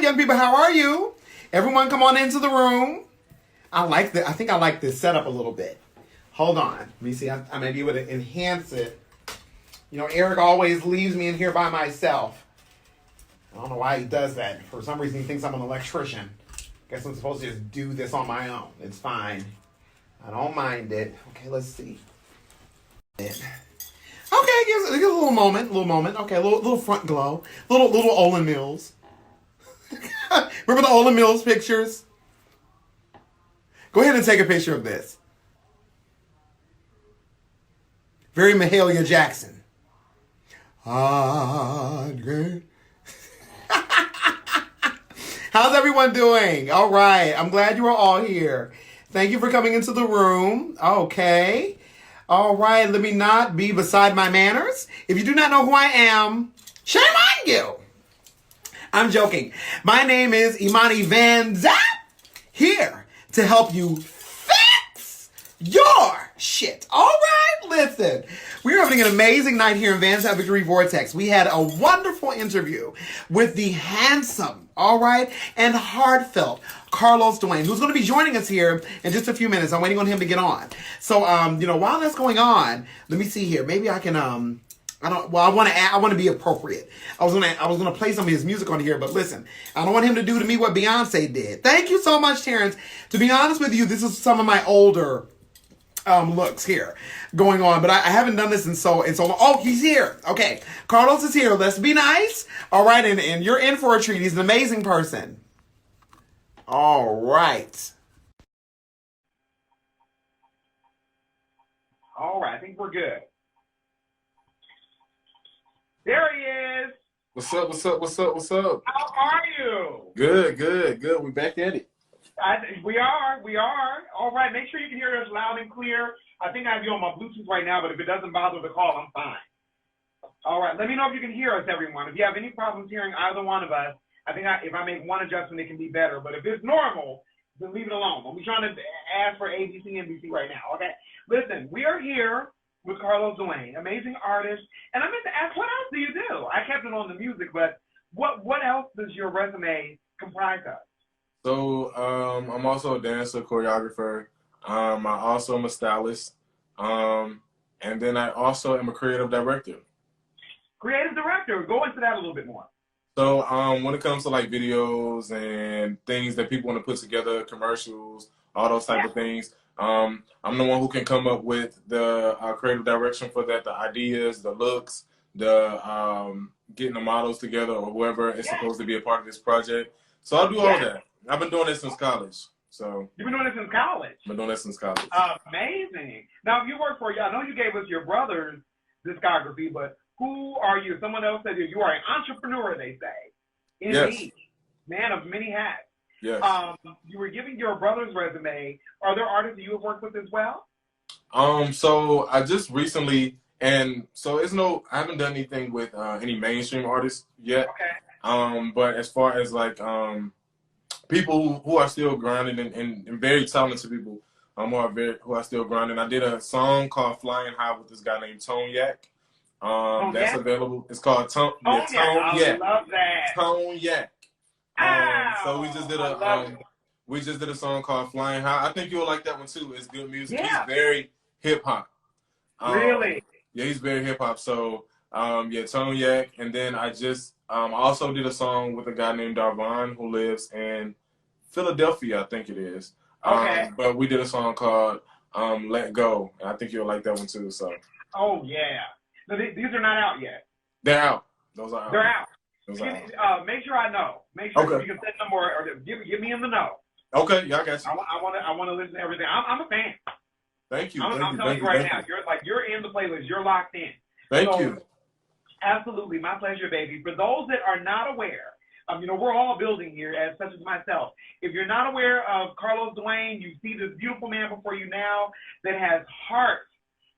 young people. How are you? Everyone come on into the room. I think I like this setup a little bit. Hold on. Let me see. I may be able to enhance it. You know, Eric always leaves me in here by myself. I don't know why he does that. For some reason, he thinks I'm an electrician. Guess I'm supposed to just do this on my own. It's fine. I don't mind it. Okay, let's see. Okay, give us a little moment. Okay, a little front glow. Little Olin Mills. Remember the Olin Mills pictures? Go ahead and take a picture of this. Very Mahalia Jackson. How's everyone doing? All right. I'm glad you are all here. Thank you for coming into the room. Okay. All right. Let me not be beside my manners. If you do not know who I am, shame on you. I'm joking. My name is IMANI VANZAP, here to help you fix your shit. All right, listen. We're having an amazing night here in Vanzap Victory Vortex. We had a wonderful interview with the handsome, all right, and heartfelt Carlos DWAYNE, who's going to be joining us here in just a few minutes. I'm waiting on him to get on. So, while that's going on, let me see here. Maybe I can, I want to be appropriate. I was gonna play some of his music on here, but listen, I don't want him to do to me what Beyonce did. Thank you so much, Terrence. To be honest with you, this is some of my older looks here going on, but I haven't done this in so long. Oh, he's here. Okay, Carlos is here. Let's be nice. All right, and you're in for a treat. He's an amazing person. All right. All right, I think we're good. There he is. What's up? How are you? Good. We're back at it. We are. All right, make sure you can hear us loud and clear. I think I have you on my Bluetooth right now, but if it doesn't bother the call, I'm fine. All right, let me know if you can hear us, everyone. If you have any problems hearing either one of us, I think if I make one adjustment, it can be better. But if it's normal, then leave it alone. I'm trying to ask for ABC, NBC right now, okay? Listen, we are here with Carlos DWAYNE, amazing artist. And I meant to ask, what else do you do? I kept it on the music, but what else does your resume comprise of? So I'm also a dancer, choreographer. I also am a stylist. And then I also am a creative director. Creative director. Go into that a little bit more. So when it comes to like videos and things that people want to put together, commercials, all those type of things, I'm the one who can come up with the creative direction for that, the ideas, the looks, the getting the models together or whoever is supposed to be a part of this project. So I'll do all that. I've been doing this since college. So you've been doing this since college? I've been doing this since college. Amazing. Now, if you work for, I know you gave us your brother's discography, but who are you? Someone else said you are an entrepreneur, they say. Indeed. Yes. Man of many hats. Yes. You were giving your brother's resume. Are there artists that you have worked with as well? So I just recently, and so I haven't done anything with any mainstream artists yet. Okay. But as far as like people who are still grinding and very talented people who are still grinding, I did a song called Flying High with this guy named Tone Yak. That's available. It's called Tone Yak. I love that. Tone Yak. So we just did a song called Flying High. I think you'll like that one too. It's good music. Yeah. He's very hip hop. Really? Yeah, he's very hip hop. So Tone Yak, and then I just also did a song with a guy named Darvon who lives in Philadelphia, I think it is. Okay. But we did a song called Let Go, and I think you'll like that one too. So. Oh yeah. So these are not out yet. They're out. Those are out. They're out. Make sure I know. Make sure you can send them or give me in the know. Okay, yeah, I got you. I want to listen to everything. I'm a fan. Thank you. I'm telling you right now. You're in the playlist. You're locked in. Thank you. Absolutely, my pleasure, baby. For those that are not aware, we're all building here, as such as myself. If you're not aware of Carlos DWAYNE, you see this beautiful man before you now that has heart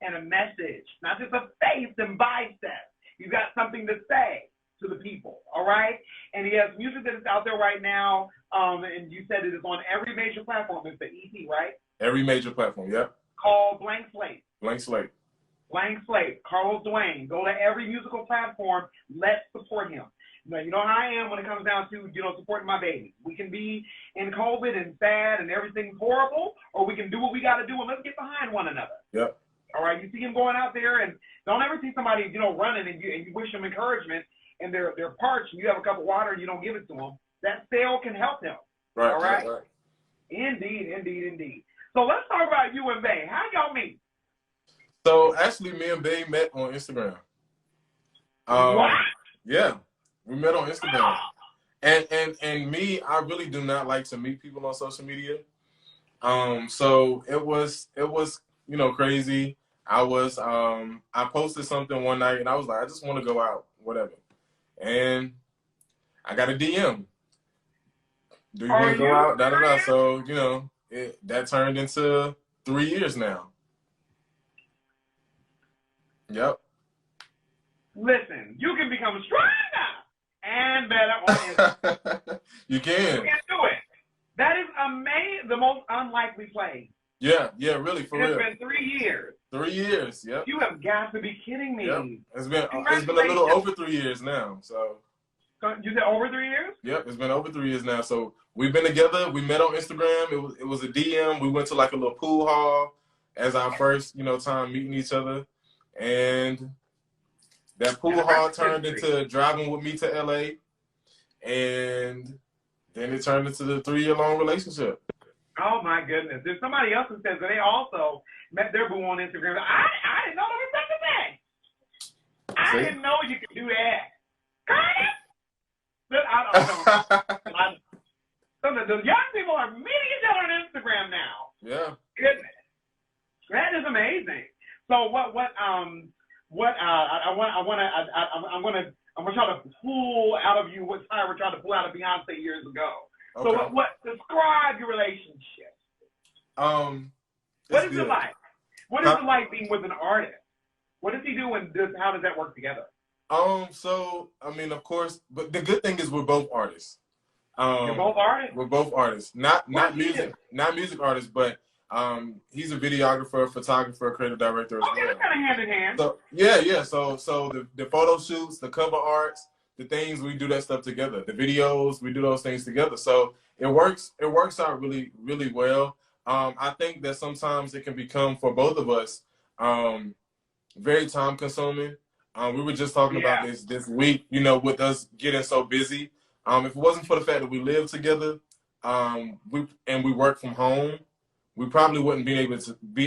and a message, not just a face and biceps. You've got something to say to the people, all right? And he has music that is out there right now, and you said it is on every major platform. It's the EP, right? Every major platform, yep. Called Blank Slate. Blank Slate. Blank Slate. Carlos DWAYNE. Go to every musical platform. Let's support him. Now, you know how I am when it comes down to, supporting my baby. We can be in COVID and sad and everything's horrible, or we can do what we got to do and let's get behind one another. Yep. All right, you see him going out there, and don't ever see somebody, running and you wish them encouragement and they're parched and you have a cup of water and you don't give it to them. That sale can help them. Right. All right. Right. Indeed. So let's talk about you and Bay. How y'all meet? So actually, me and Bay met on Instagram. What? Yeah, we met on Instagram. And me, I really do not like to meet people on social media. So it was crazy. I posted something one night and I was like, I just want to go out, whatever. And I got a DM. Do you want to go out? Da da da. So that turned into 3 years now. Yep. Listen, you can become stronger and better on Instagram. You can. You can do it. That is amazing. The most unlikely play. Yeah, really, for real. It's been 3 years. 3 years, yep. You have got to be kidding me. Yep. It's been a little over 3 years now. So you said over 3 years? Yep, it's been over 3 years now. So we've been together. We met on Instagram. It was a DM. We went to like a little pool hall as our first, time meeting each other. And that pool hall turned into driving with me to LA. And then it turned into the 3-year-long relationship. Oh my goodness. There's somebody else who says that they also met their boo on Instagram. I didn't know there was such a thing. I didn't know you could do that. So the young people are meeting each other on Instagram now. Yeah. Goodness. That is amazing. So I'm gonna try to pull out of you what Tyra tried to pull out of Beyonce years ago. Okay. So what describe your relationship? What is it like? What is it like being with an artist? What does he do and how does that work together? So I mean, of course, but the good thing is we're both artists. You're both artists? We're both artists. Not music artists, but he's a videographer, photographer, creative director as well. Okay, that's kind of hand in hand. So yeah. So the photo shoots, the cover arts, the things, we do that stuff together. The videos, we do those things together. So it works out really, really well. I think that sometimes it can become, for both of us, very time consuming. We were just talking about this week, with us getting so busy. If it wasn't for the fact that we live together, we work from home, we probably wouldn't be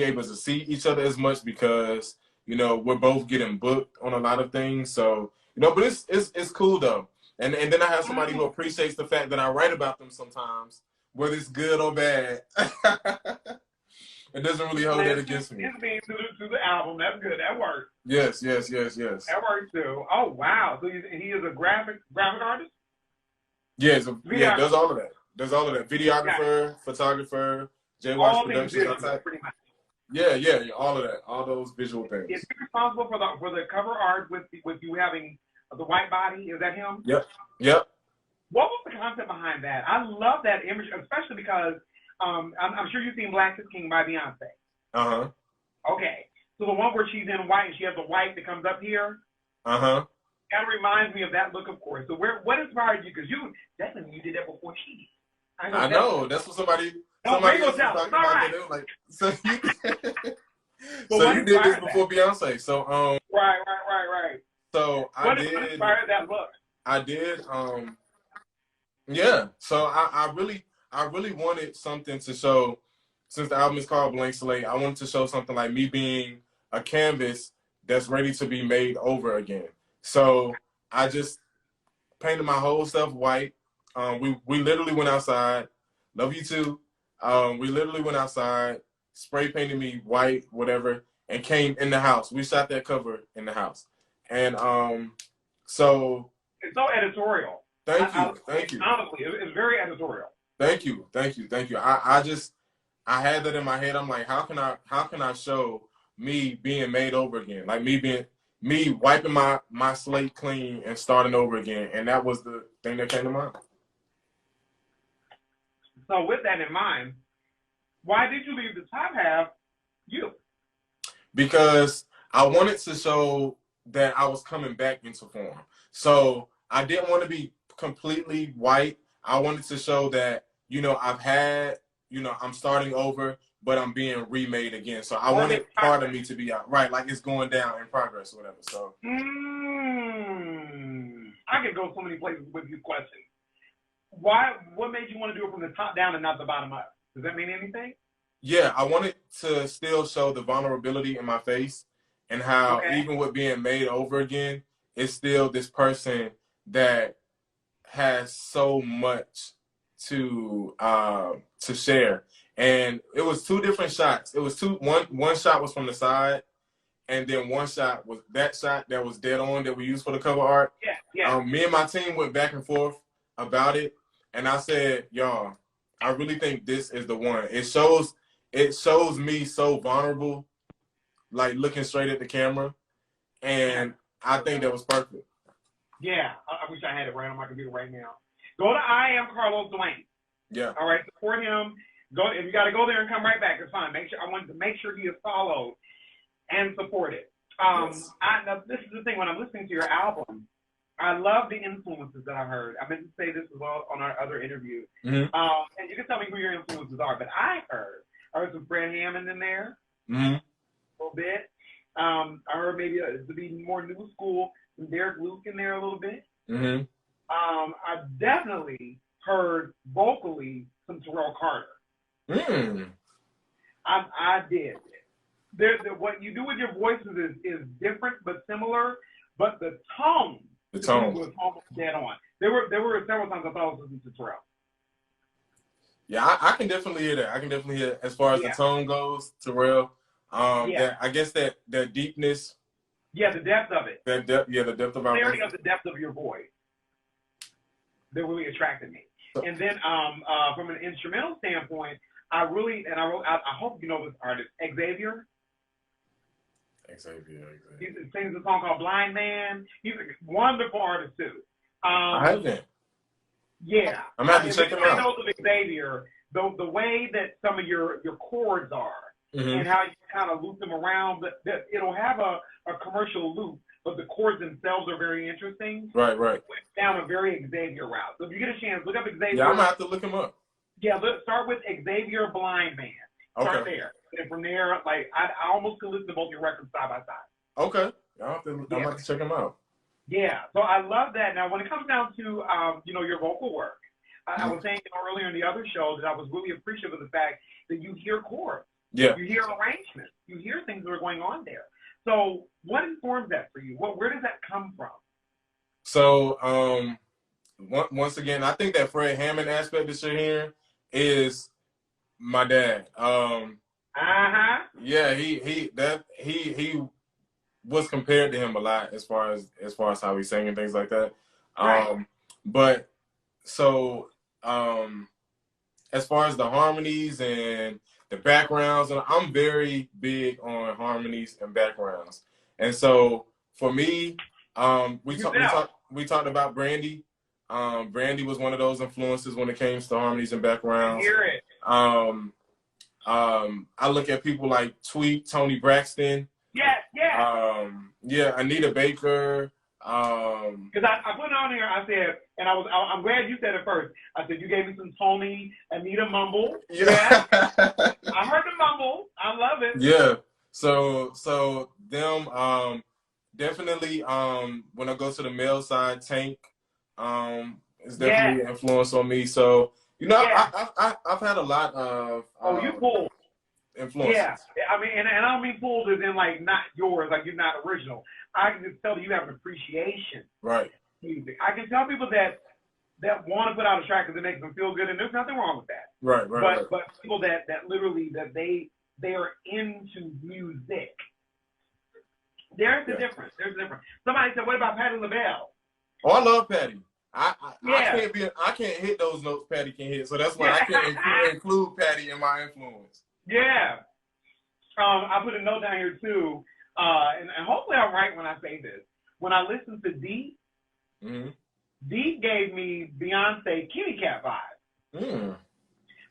able to see each other as much because, we're both getting booked on a lot of things. So, but it's cool though. And then I have somebody who appreciates the fact that I write about them sometimes, whether it's good or bad. It doesn't really hold that against me. It's being to the album. That's good. That works. Yes. That works too. Oh wow! So he is a graphic artist. Yeah, does all of that. Videographer, photographer, JWatch Productions. Pretty much. Yeah, all of that. All those visual things. Is he responsible for the cover art with you having the white body? Is that him? Yep. What was the concept behind that? I love that image, especially because I'm sure you've seen Black is King by Beyonce. Uh-huh. Okay. So the one where she's in white and she has the white that comes up here. Uh-huh. Kind of reminds me of that look, of course. So what inspired you? Because definitely you did that before she did. I know. That's what somebody else was talking about. Right. They were like, so you did this before Beyonce. So Right. So what inspired that look? I did. Yeah. So I really wanted something to show, since the album is called Blank Slate, I wanted to show something like me being a canvas that's ready to be made over again. So I just painted my whole stuff white. We literally went outside. Love you too. We literally went outside, spray painted me white, whatever, and came in the house. We shot that cover in the house. And so it's so editorial. Thank you. Honestly, it's very editorial. Thank you. I had that in my head. I'm like, how can I show me being made over again? Like me wiping my slate clean and starting over again. And that was the thing that came to mind. So with that in mind, why did you leave the top half you? Because I wanted to show that I was coming back into form. So I didn't want to be completely white. I wanted to show that, you know, I've had, you know, I'm starting over, but I'm being remade again. So I wanted part of me to be out, right? Like it's going down in progress or whatever. So. I could go so many places with this question. Why? What made you want to do it from the top down and not the bottom up? Does that mean anything? Yeah, I wanted to still show the vulnerability in my face and how even with being made over again, it's still this person that has so much to share. And it was two different shots. It was one shot was from the side, and then one shot was that shot that was dead on that we used for the cover art. Yeah. Me and my team went back and forth about it, and I said, y'all, I really think this is the one. It shows me so vulnerable, like looking straight at the camera, and I think that was perfect. Yeah, I wish I had it right on my computer right now. Go to I Am Carlos DWAYNE. Yeah. All right, support him. Go if you got to go there and come right back. It's fine. I wanted to make sure he is followed and supported. Yes. Now, this is the thing. When I'm listening to your album, I love the influences that I heard. I meant to say this as well on our other interview. Mm-hmm. And you can tell me who your influences are. But I heard some Fred Hammond in there, mm-hmm. a little bit. I heard maybe to be more new school, some Derek Luke in there a little bit. Mm-hmm. I definitely heard vocally some Terrell Carter. I did. What you do with your voices is different but similar, but the tone was almost dead on. There were several times I thought I was listening to Terrell. Yeah, I can definitely hear that. I can definitely hear as far as the tone goes, Terrell. I guess that deepness. Yeah, the depth of it. The depth of our clarity of the depth of your voice. That really attracted me. And then from an instrumental standpoint, I hope you know this artist, Xavier. He sings a song called Blind Man. He's a wonderful artist too. I haven't. Yeah. I'm going to have to check him out. Of Xavier, the way that some of your chords are and how you kind of loop them around, it'll have a commercial loop, but the chords themselves are very interesting. Right. Went down a very Xavier route. So if you get a chance, look up Xavier. Yeah, I'm going to have to look him up. Yeah, let's start with Xavier Blind Man. Start there. And from there, like, I almost could listen to both your records side by side. Okay. I'm going to have to check them out. Yeah, so I love that. Now, when it comes down to, your vocal work, I was saying earlier in the other show that I was really appreciative of the fact that you hear chords. Yeah. You hear arrangements. You hear things that are going on there. So what informs that for you? Where does that come from? So, once again, I think that Fred Hammond aspect that you're hearing is my dad. Yeah, he was compared to him a lot as far as how he sang and things like that. Right. But so as far as the harmonies and the backgrounds, and I'm very big on harmonies and backgrounds. And so for me, we talked about Brandy. Brandy was one of those influences when it came to harmonies and backgrounds. I hear it. I look at people like Tweet, Tony Braxton. Yeah. Anita Baker. Because I put it on here, I said, and I'm glad you said it first. I said, you gave me some Tony, Anita mumble. Yeah. I heard the mumble. I love it. Yeah. So them, definitely, when I go to the male side, Tank, is definitely an influence on me. So, I've had a lot of, you pulled. Influences. Yeah. I mean, and I don't mean pulled as in like not yours, like you're not original. I can just tell that you have an appreciation. Right. Music. I can tell people that want to put out a track because it makes them feel good, and there's nothing wrong with that. Right. But people that literally that they are into music. There's a difference. Somebody said, "What about Patti LaBelle?" Oh, I love Patti. I can't hit those notes Patti can hit, so that's why I can't include Patti in my influence. Yeah. I put a note down here too, and hopefully I'm right when I say this. When I listened to Deep, Deep gave me Beyonce Kitty Cat vibes.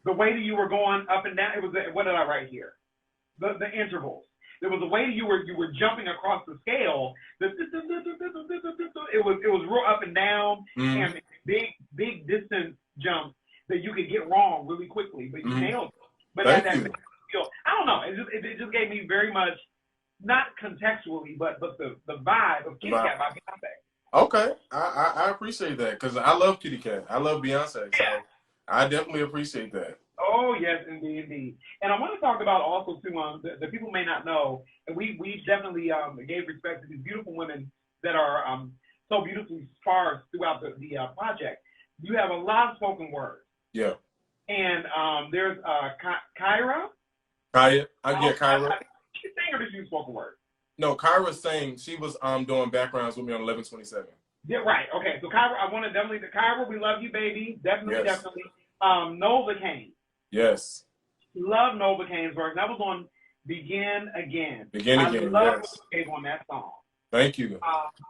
The way that you were going up and down, it was what did I write here? The intervals. There was a way you were jumping across the scale. It was real up and down and big distance jumps that you could get wrong really quickly, but you nailed it. But Thank that you. skill, I don't know. It just gave me very much, not contextually, but the vibe of Kitty Cat by Beyonce. Okay, I appreciate that because I love Kitty Cat. I love Beyonce, so I definitely appreciate that. Oh yes, indeed. And I want to talk about also too, the people may not know, and we definitely gave respect to these beautiful women that are so beautifully sparse throughout the project. You have a lot of spoken words. Yeah. And there's Kyra. Kyra. She sang or did she spoken word? No, Kyra sang. She was doing backgrounds with me on 11/27. Yeah, right. Okay, so Kyra, I want to definitely, Kyra, we love you, baby. Definitely. Nova Kane. Yes. Love Nova Kane's work. That was on Begin Again. I love Nova Kane on that song. Thank you.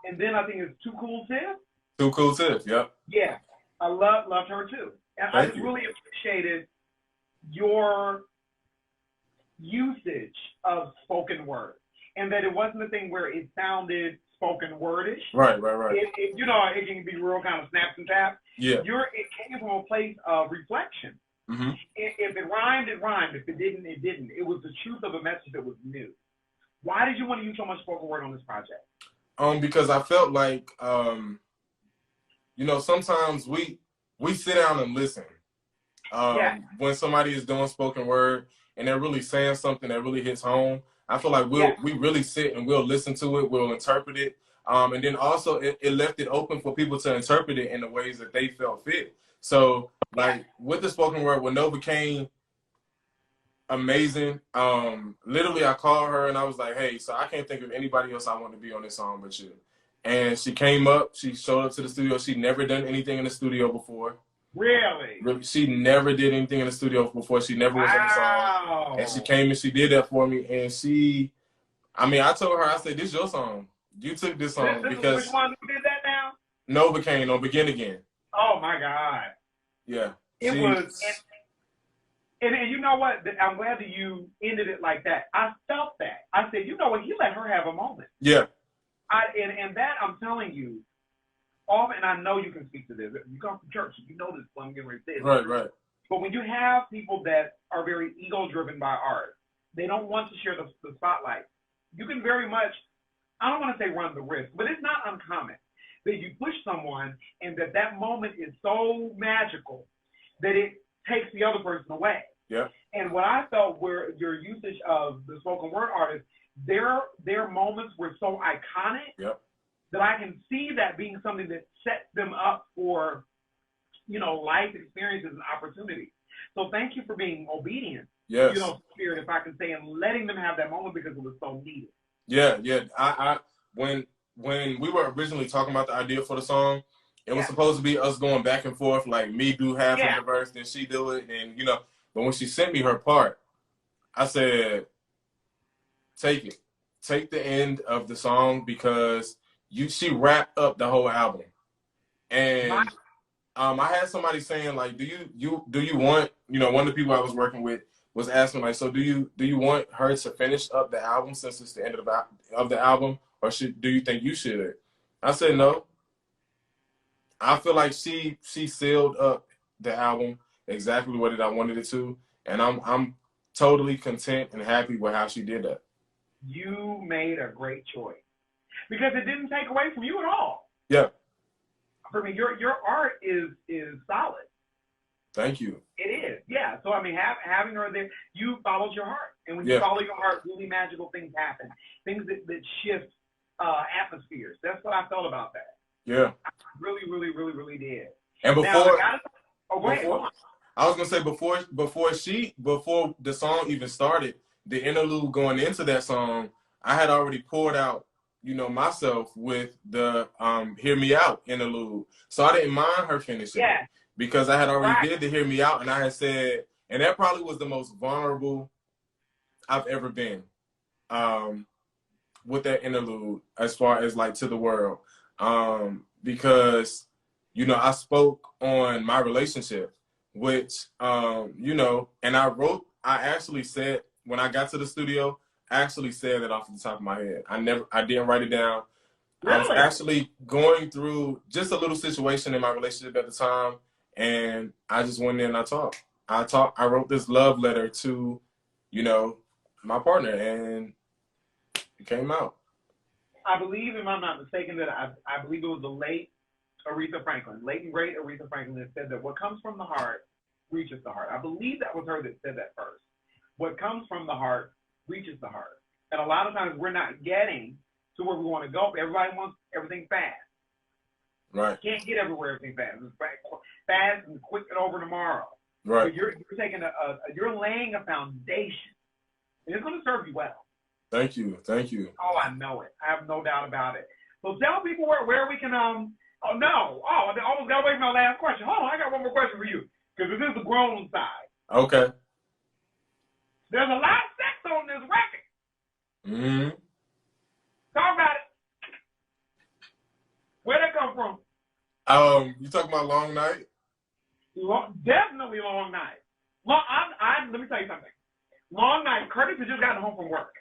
And then I think it's Too Cool Tiff. Too Cool Tiff, yep. Yeah, I loved her too. And I just really appreciated your usage of spoken word, and that it wasn't a thing where it sounded spoken wordish. Right. It can be real kind of snaps and taps. Yeah. It came from a place of reflection. Mm-hmm. If it rhymed, it rhymed. If it didn't, it didn't. It was the truth of a message that was new. Why did you want to use so much spoken word on this project? Because I felt like, sometimes we sit down and listen. When somebody is doing spoken word and they're really saying something that really hits home, I feel like we really sit and we'll listen to it, we'll interpret it. And then also it left it open for people to interpret it in the ways that they felt fit. So like with the spoken word, when Nova came, amazing. Literally I called her and I was like, hey, so I can't think of anybody else I want to be on this song but you. And she came up, she showed up to the studio. She'd never done anything in the studio before. Really? She never did anything in the studio before. She never was on the song. And she came and she did that for me. And I told her, I said, this is your song. You took this song because... Which one did that now? Nova came on Begin Again. Oh, my God. Yeah. It was... And you know what? I'm glad that you ended it like that. I felt that. I said, you know what? He let her have a moment. Yeah. And that, I'm telling you, and I know you can speak to this. You come from church, you know this. I'm getting ready to say. Right. But when you have people that are very ego-driven by art, they don't want to share the spotlight. You can very much, I don't want to say run the risk, but it's not uncommon that you push someone and that moment is so magical that it takes the other person away. Yeah. And what I felt were your usage of the spoken word artists, their moments were so iconic that I can see that being something that sets them up for, life experiences and opportunities. So thank you for being obedient. Yes. Spirit, if I can say, and letting them have that moment because it was so needed. Yeah. I when we were originally talking about the idea for the song, it was supposed to be us going back and forth, like me do half of the verse, then she do it, and but when she sent me her part, I said, take it. Take the end of the song because she wrapped up the whole album. And I had somebody saying, like, do you want, one of the people I was working with was asking, like, so do you want her to finish up the album since it's the end of the album, or do you think you should? I said no. I feel like she sealed up the album exactly what I wanted it to, and I'm totally content and happy with how she did that. You made a great choice because it didn't take away from you at all. Yeah. For me, your art is solid. Thank you. It is, yeah. So having her there, you followed your heart, and when you follow your heart, really magical things happen. Things that shift atmospheres. That's what I felt about that. Yeah. I really, really, really, really did. And before, I was gonna say before the song even started, the interlude going into that song, I had already poured out, myself with the "Hear Me Out" interlude, so I didn't mind her finishing it because I had already did the "Hear Me Out," and I had said, and that probably was the most vulnerable I've ever been with that interlude, as far as like to the world. Because, I spoke on my relationship, which, and I actually said, when I got to the studio, actually said that off the top of my head. I didn't write it down. Really? I was actually going through just a little situation in my relationship at the time, and I just went in and I talked. I wrote this love letter to, you know, my partner, and it came out. I believe, if I'm not mistaken, that I believe it was the late Aretha Franklin, late and great Aretha Franklin, that said that what comes from the heart reaches the heart. I believe that was her that said that first. What comes from the heart reaches the heart. And a lot of times we're not getting to where we want to go. Everybody wants everything fast. Right. You can't get everywhere everything fast. It's fast and quick and over tomorrow. Right. But you're taking you're laying a foundation, and it's going to serve you well. Thank you. Thank you. Oh, I know it. I have no doubt about it. So tell people where we can I almost got away from my last question. Hold on, I got one more question for you, because this is the grown side. Okay. There's a lot of sex on this record. Mm-hmm. Talk about it. Where'd that come from? You talking about Long Night? Definitely Long Night. Let me tell you something. Long Night, Curtis had just gotten home from work.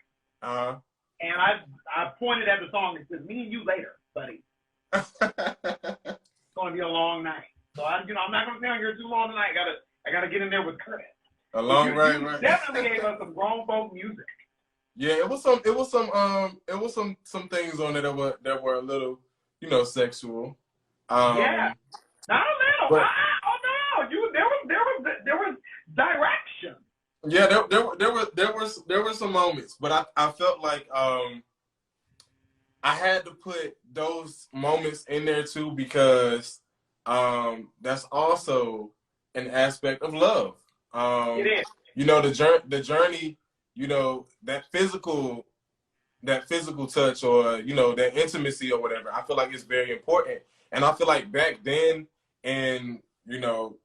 Uh-huh. And I pointed at the song and said, "Me and you later, buddy." It's gonna be a long night. So I'm not gonna stay on here too long tonight. I gotta get in there with Curtis. A long right. Definitely gave us some grown folk music. Yeah, it was some things on it that were a little, you know, sexual. Yeah, not a little. But, there was direction. Yeah, there were some moments, but I felt like I had to put those moments in there too, because that's also an aspect of love. It is. You know, the journey, you know, that physical touch, or, you know, that intimacy or whatever, I feel like it's very important. And I feel like back then, and, you know,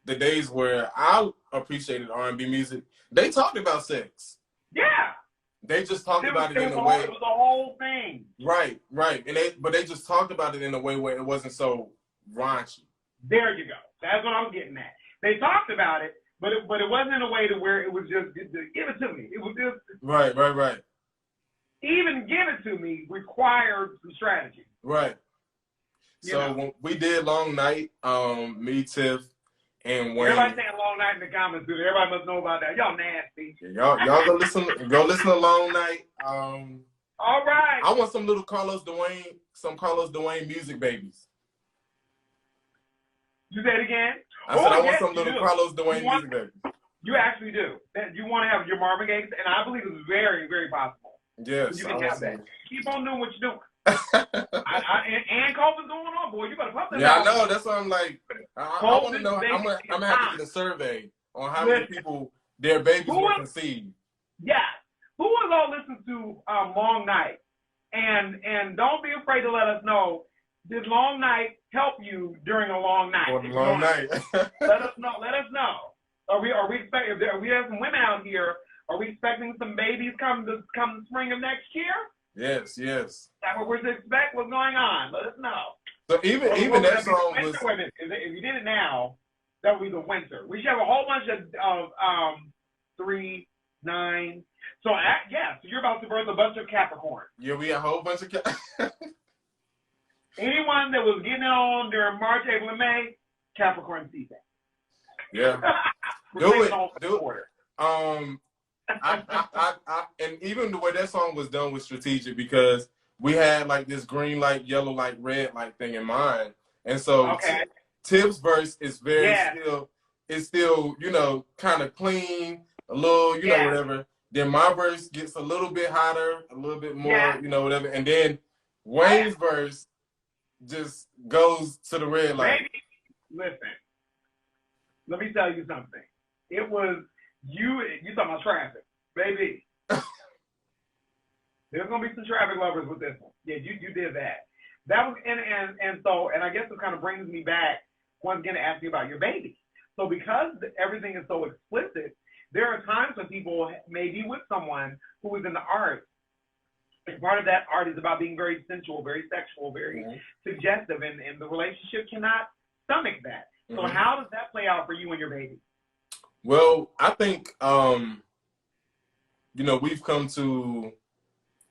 the days where I appreciated R&B music, they talked about sex. Yeah. They just talked about it in a way. It was the whole thing. Right. But they just talked about it in a way where it wasn't so raunchy. There you go. That's what I'm getting at. They talked about it, but it wasn't in a way to where it was just give it to me. It was just right. Even give it to me required some strategy. Right. So when we did Long Night, me, Tiff, and Wayne. Everybody saying Long Night in the comments, dude. Everybody must know about that. Y'all nasty. Yeah, y'all go listen to Long Night. All right. I want some Carlos DWAYNE music babies. You say it again? I said I want some Carlos DWAYNE music babies. You actually do. You want to have your Marvin Gaye, and I believe it's very, very possible. Yes. You can have that. Keep on doing what you're doing. And COVID's going on, boy. You better pump that. Yeah, I know. That's why I'm like, I want to know. I'm gonna have to get a survey on how many people their babies were conceived. Yeah. Who has all listened to Long Night? And don't be afraid to let us know. Did Long Night help you during a long night? For the long night. Let us know. Let us know. Are we expecting? If we have some women out here, are we expecting some babies come the spring of next year? Yes. Is that what we're to expect? What's going on? Let us know. So even that song was. If you did it now, that would be the winter. We should have a whole bunch of 3, 9. So so you're about to birth a bunch of Capricorn. Yeah, we had a whole bunch of. Anyone that was getting it on during March, April, and May, Capricorn season. Yeah. Do it. And even the way that song was done was strategic, because we had like this green light, yellow light, red light thing in mind. And so Tiff's verse is still, you know, kind of clean, a little, you know, whatever. Then my verse gets a little bit hotter, a little bit more, you know, whatever. And then Wayne's verse just goes to the red light. Baby, listen, let me tell you something. It was you talking about traffic. Baby, there's gonna be some traffic lovers with this one. Yeah, you did that. That was and I guess it kind of brings me back once again to ask you about your baby. So because everything is so explicit, there are times when people may be with someone who is in the arts. And part of that art is about being very sensual, very sexual, very suggestive, and the relationship cannot stomach that. So how does that play out for you and your baby? Well, I think you know, we've come to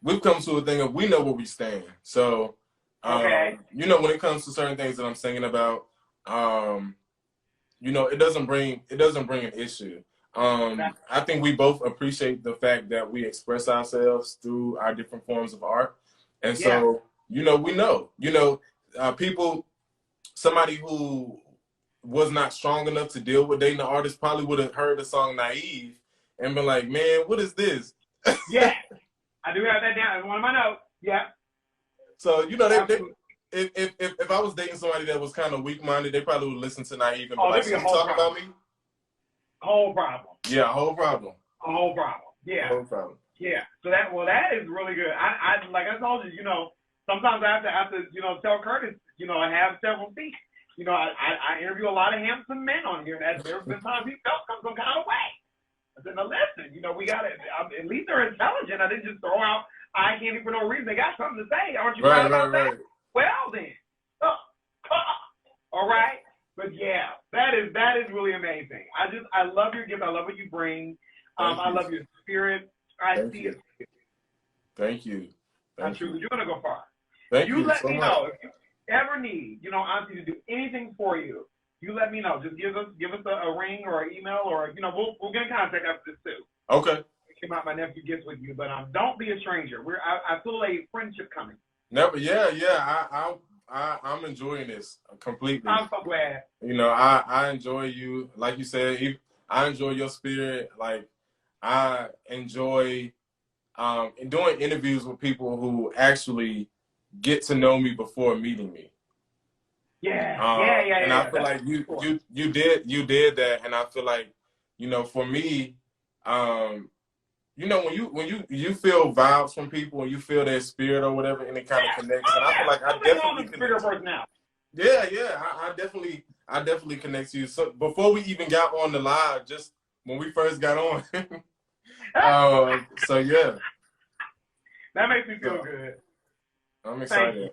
a thing of we know where we stand. So, you know, when it comes to certain things that I'm singing about, you know, it doesn't bring an issue. I think we both appreciate the fact that we express ourselves through our different forms of art. And so, you know, we know, you know, somebody who was not strong enough to deal with dating the artist probably would have heard the song Naive and been like, man, what is this? Yeah, I do have that down. It's one of my notes. Yeah. So, you know, if I was dating somebody that was kind of weak-minded, they probably would listen to Naive and be like, so you talking about me? Whole problem. Yeah, whole problem. A whole problem. Yeah. Whole problem. Yeah. So that is really good. I like I told you, you know, sometimes I have to, you know, tell Curtis, you know, I have several feet. You know, I interview a lot of handsome men on here, and there's been times he felt some kind of way. I said, now listen, you know, we got to, at least they're intelligent. I didn't just throw out eye candy for no reason. They got something to say. Aren't you proud about that? Well then. All right. But yeah, that is really amazing. I love your gift. I love what you bring. I love your spirit. I see it. Thank you. You're going to go far. Thank you. Let so me much. know if you ever need, you know, Auntie to do anything for you. You let me know. Just give us a ring or an email, or, you know, we'll get in contact after this too. Okay. Came out my nephew gets with you, but don't be a stranger. I feel a friendship coming. Never. Yeah. I'm enjoying this completely. I'm so glad. You know, I enjoy you. Like you said, I enjoy your spirit. Like, I enjoy doing interviews with people who actually get to know me before meeting me. Yeah. And I feel like you did that, and I feel like, you know, for me, you know, when you feel vibes from people and you feel their spirit or whatever, and it kind of connects, and I feel like I definitely connect. Yeah, I definitely connect to you. So before we even got on the live, just when we first got on, so yeah, that makes me feel good. I'm excited.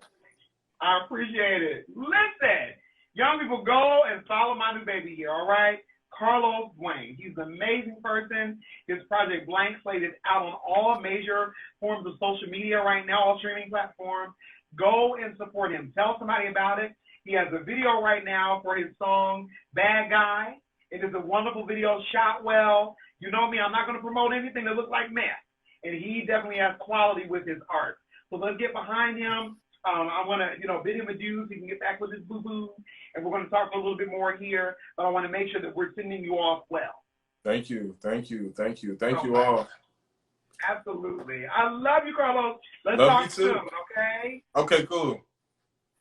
I appreciate it. Listen, young people, go and follow my new baby here, all right? Carlos DWAYNE. He's an amazing person. His project Blank Slate is out on all major forms of social media right now, all streaming platforms. Go and support him. Tell somebody about it. He has a video right now for his song, Bad Guy. It is a wonderful video, shot well. You know me, I'm not going to promote anything that looks like mess. And he definitely has quality with his art. So let's get behind him. I want to, you know, bid him adieu so he can get back with his boo-boo. And we're going to talk a little bit more here. But I want to make sure that we're sending you off well. Thank you all. Absolutely. I love you, Carlos. Let's love talk soon, okay? Okay, cool.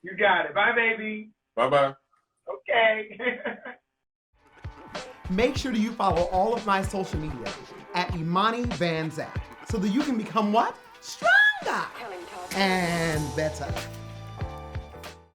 You got it. Bye, baby. Bye-bye. Okay. Make sure that you follow all of my social media at IMANI VANZAP so that you can become what? Stronger and better.